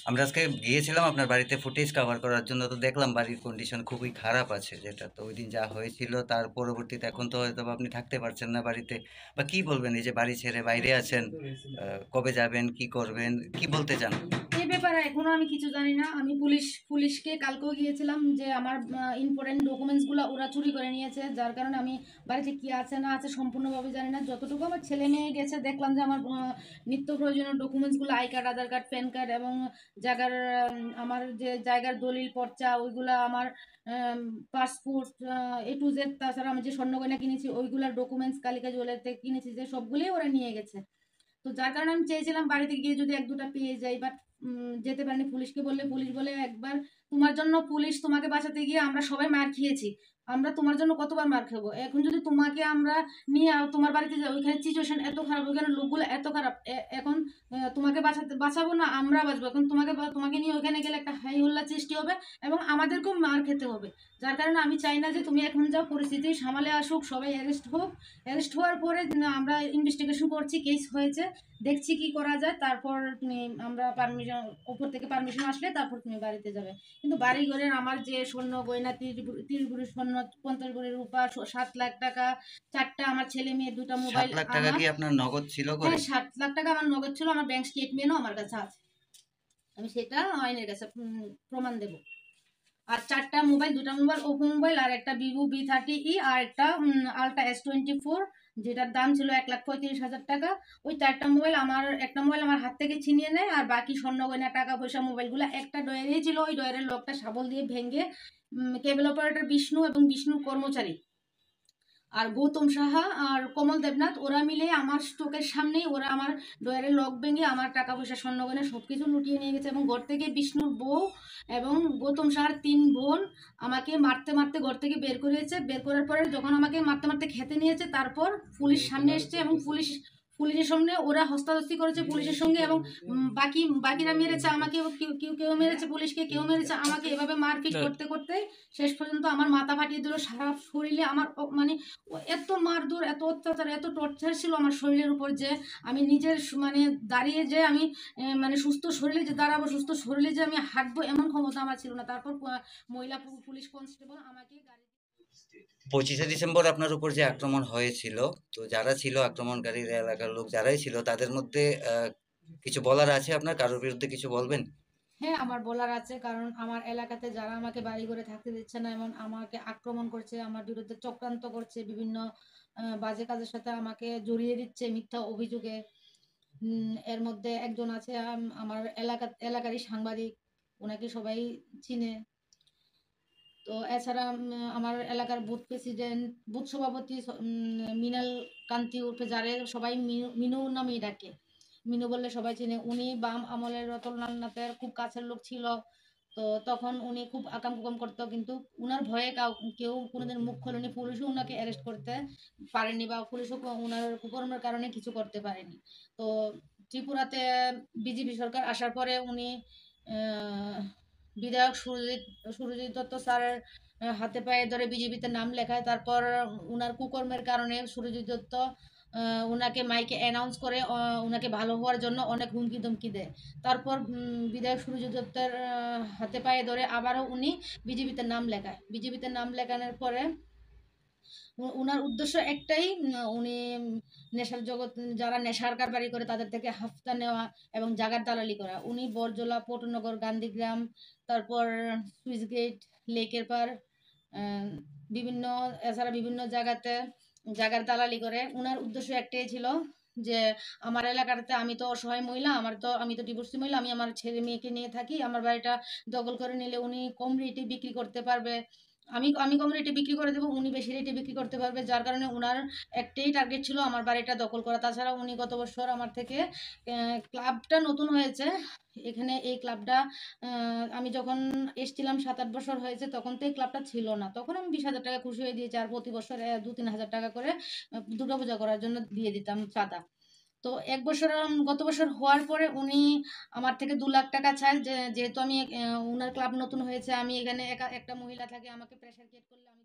আমরা আজকে গিয়েছিলাম আপনার বাড়িতে ফুটেজ কভার করার জন্য। তো দেখলাম বাড়ির কন্ডিশন খুবই খারাপ আছে, যেটা তো ওইদিন যা হয়েছিল তার পরবর্তীতে এখন তো হয়তো বা আপনি থাকতে পারছেন না বাড়িতে। বা কি বলবেন, এই যে বাড়ি ছেড়ে বাইরে আছেন, কবে যাবেন, কি করবেন, কি বলতে চান? এই ব্যাপারে এখনো আমি কিছু জানি না। আমি পুলিশকে কালকেও গিয়েছিলাম যে আমার ইম্পর্টেন্ট ডকুমেন্টসগুলো ওরা চুরি করে নিয়েছে, যার কারণে আমি বাড়িতে কি আছে না আছে সম্পূর্ণভাবে জানি না। যতটুকু আমার ছেলে মেয়ে গেছে দেখলাম যে আমার নিত্য প্রয়োজনীয় ডকুমেন্টসগুলো I card, Aadhaar card, pan card এবং জায়গার আমার যে জায়গার দলিল পর্চা ওইগুলা, আমার পাসপোর্ট A to Z, তাছাড়া আমি যে স্বর্ণ গয়না কিনেছি ওইগুলার ডকুমেন্টস কালিকা জুয়েলারিতে কিনেছি যে সবগুলোই ওরা নিয়ে গেছে। তো যার কারণে আমি চেয়েছিলাম বাড়িতে গিয়ে যদি এক দুটা পেয়ে যাই, বাট যেতে পারিনি। পুলিশকে বললে পুলিশ বলে একবার তোমার জন্য, পুলিশ তোমাকে বাঁচাতে গিয়ে আমরা সবাই মার খেয়েছি, আমরা তোমার জন্য কতবার মার খাবো। এখন যদি তোমাকে আমরা নিয়ে তোমার বাড়িতে যাই, ওইখানে সিচুয়েশন এত খারাপ, ওইখানে লোকগুলো এত খারাপ, এখন তোমাকে বাঁচাবো না আমরা বাঁচবো। এখন তোমাকে নিয়ে ওইখানে গেলে একটা হাই হল্লা সৃষ্টি হবে এবং আমাদেরকেও মার খেতে হবে। যার কারণে আমি চাই না যে তুমি এখন যাও, পরিস্থিতি সামালে আসুক, সবাই অ্যারেস্ট হোক। অ্যারেস্ট হওয়ার পরে আমরা ইনভেস্টিগেশন করছি, কেস হয়েছে, দেখছি কি করা যায়, তারপর তুমি আমরা পারমিশন, উপর থেকে পারমিশন আসলে তারপর তুমি বাড়িতে যাবে। কিন্তু বাড়ি ঘরের আমার যে স্বর্ণ গয়না, 30 ভরি স্বর্ণ, 50 ভরি রূপা, 7 লাখ টাকা, চারটা আমার ছেলে মেয়ে, দুটা সাত মোবাইল লাখ টাকা আমার। কি আপনার নগদ ছিল হ্যাঁ, করে? 7 লাখ টাকা আমার নগদ ছিল, আমার ব্যাংক স্টেটমেন্টও আমার কাছে আছে, আমি সেটা আইনের কাছে প্রমাণ দেবো। আর চারটা মোবাইল, দুটা মোবাইল ওপো মোবাইল, আর একটা ভিভো V30e, আর একটা আলট্রা S24, যেটার দাম ছিল 1,35,000 টাকা। ওই চারটা মোবাইল আমার, একটা মোবাইল আমার হাত থেকে ছিনিয়ে নেয়, আর বাকি স্বর্ণ গয়না, টাকা পয়সা, মোবাইলগুলো একটা ডয়ারেই ছিল। ওই ডয়ারের লকটা শাবল দিয়ে ভেঙে কেবল অপারেটর বিষ্ণু এবং বিষ্ণুর কর্মচারী আর গৌতম সাহা আর কমল দেবনাথ, ওরা মিলে আমার চোখের সামনেই ওরা আমার ডয়ারের লক ভেঙে আমার টাকা পয়সা, স্বর্ণ গয়না সবকিছু লুটিয়ে নিয়ে গেছে। এবং ঘর থেকে বিষ্ণুর বউ এবং গৌতম সাহার 3 বোন আমাকে মারতে মারতে ঘর থেকে বের করেছে। বের করার পরে যখন আমাকে মারতে মারতে খেতে নিয়েছে, তারপর পুলিশ সামনে এসছে এবং পুলিশের সামনে ওরা হস্তাধস্তি করেছে পুলিশের সঙ্গে। এবং বাকিরা মেরেছে আমাকে, কেউ মেরেছে পুলিশকে, কেউ মেরেছে আমাকে। এভাবে মারপিট করতে করতে শেষ পর্যন্ত আমার মাথা ফাটিয়ে দিল, সারা শরীরে আমার মানে এত মারধর, এত অত্যাচার, এত টর্চার ছিল আমার শরীরের উপর যে আমি নিজের মানে দাঁড়িয়ে যে আমি মানে সুস্থ শরীরে যে দাঁড়াবো, সুস্থ শরীরে যে আমি হাঁটবো, এমন ক্ষমতা আমার ছিল না। তারপর মহিলা পুলিশ কনস্টেবল আমাকে গাড়ি। 25শে ডিসেম্বর আপনার উপর যে আক্রমণ হয়েছিল, তো যারা ছিল আক্রমণকারীর এলাকার লোক যারাই ছিল তাদের মধ্যে কিছু বলার আছে আপনার? কারোর বিরুদ্ধে কিছু বলবেন? হ্যাঁ, আমার বলার আছে, কারণ আমার এলাকাতে যারা আমাকে বাড়ি ঘরে থাকতে দিচ্ছে না, এমন আমাকে আক্রমণ করছে, আমার বিরুদ্ধে চক্রান্ত করছে, বিভিন্ন বাজে কাজের সাথে আমাকে জড়িয়ে দিচ্ছে মিথ্যা অভিযোগে। এর মধ্যে একজন আছে আমার এলাকারই সাংবাদিক, ওনাকে সবাই চিনে। তো এছাড়া আমার এলাকার বুথ প্রেসিডেন্ট, বুথ সভাপতি মিনাল কান্তি উর্ফে যারে সবাই মিনু নামেই ডাকে, মিনু বললে সবাই চেনে। উনি বাম আমলের রতনলাল নাথের খুব কাছের লোক ছিল। তো তখন উনি খুব আকাম কুকাম করতো, কিন্তু উনার ভয়ে কেউ কোনোদিন মুখ খোলেনি, পুলিশও উনাকে অ্যারেস্ট করতে পারেনি, বা পুলিশও উনার কুকর্মের কারণে কিছু করতে পারেনি। তো ত্রিপুরাতে বিজেপি সরকার আসার পরে উনি বিধায়ক সুরজিৎ দত্ত স্যারের হাতে পায়ে ধরে বিজেপিতে নাম লেখায়। তারপর উনার কুকর্মের কারণে সুরজিৎ দত্ত উনাকে মাইকে অ্যানাউন্স করে উনাকে ভালো হওয়ার জন্য অনেক হুমকি ধমকি দেয়। তারপর বিধায়ক সুরজিৎ দত্তের হাতে পায়ে ধরে আবারও উনি বিজেপিতে নাম লেখায়। বিজেপিতে নাম লেখানোর পরে উনার উদ্দেশ্য একটাই, উনি নেশার জগৎ, যারা নেশার কারবারি করে তাদের থেকে হাফতা নেওয়া এবং জাগার দালালি করা। উনি বরজলা, পটনগর, গান্ধীগ্রাম, তারপর সুইচ গেট, লেকের পার, বিভিন্ন, এছাড়া বিভিন্ন জায়গাতে জাগার দালালি করে। উনার উদ্দেশ্য একটাই ছিল যে আমার এলাকাতে, আমি তো অসহায় মহিলা, আমি তো ডিভোর্সি মহিলা, আমি আমার ছেলে মেয়েকে নিয়ে থাকি, আমার বাড়িটা দখল করে নিলে উনি কম রেটে বিক্রি করতে পারবে, আমি আমি কম রেটে বিক্রি করে দেবো, উনি বেশি রেটে বিক্রি করতে পারবে। যার কারণে উনার একটাই টার্গেট ছিল আমার বাড়িটা দখল করা। তাছাড়া উনি গত বছর আমার থেকে, ক্লাবটা নতুন হয়েছে এখানে, এই ক্লাবটা আমি যখন এসছিলাম 7-8 বছর হয়েছে, তখন তো এই ক্লাবটা ছিল না। তখন আমি 20,000 টাকা খুশি হয়ে দিয়েছি, আর প্রতি বছর 2-3 হাজার টাকা করে দুর্গাপূজা করার জন্য দিয়ে দিতাম চাঁদা। তো এক বছর, গত বছর হওয়ার পরে উনি আমার থেকে 2 লাখ টাকা চায়, যেহেতু আমি উনার ক্লাব নতুন হয়েছে, আমি এখানে একটা মহিলা থাকে, আমাকে প্রেশার ক্রিয়েট করলে আমি